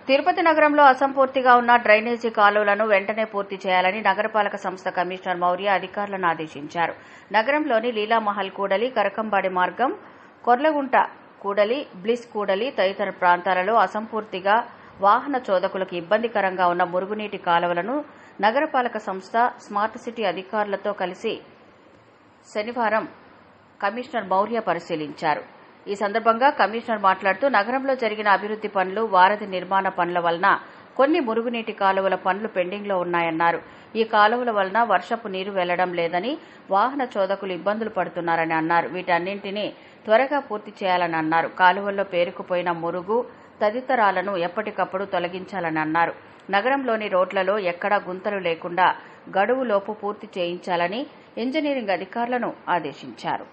తిరుపతి నగరంలో అసంపూర్తిగా ఉన్న డ్రైనేజీ కాలువలను వెంటనే పూర్తి చేయాలని నగరపాలక సంస్థ కమిషనర్ మౌర్య అధికారులను ఆదేశించారు. నగరంలోని లీలామహల్ కూడలి, కరకంబాడి మార్గం, కొర్లగుంట కూడలి, బ్లిస్ కూడలి తదితర ప్రాంతాలలో అసంపూర్తిగా వాహన చోదకులకు ఇబ్బందికరంగా ఉన్న మురుగునీటి కాలువలను నగరపాలక సంస్థ స్మార్ట్ సిటీ అధికారులతో కలిసి శనివారం కమిషనర్ మౌర్య పరిశీలించారు. ఈ సందర్భంగా కమిషనర్ మాట్లాడుతూ నగరంలో జరిగిన అభివృద్ది పనులు, వారధి నిర్మాణ పనుల వలన కొన్ని మురుగునీటి కాలువల పనులు పెండింగ్లో ఉన్నాయన్నారు. ఈ కాలువల వలన వర్షపు నీరు వెళ్లడం లేదని, వాహన చోదకులు ఇబ్బందులు పడుతున్నారని అన్నారు. వీటన్నింటినీ త్వరగా పూర్తి చేయాలని అన్నారు. కాలువల్లో పేరుకుపోయిన మురుగు తదితరాలను ఎప్పటికప్పుడు తొలగించాలని అన్నారు. నగరంలోని రోడ్లలో ఎక్కడా గుంతలు లేకుండా గడువులోపు పూర్తి చేయించాలని ఇంజనీరింగ్ అధికారులను ఆదేశించారు.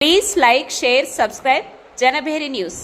Please like, share, subscribe Janabheri News.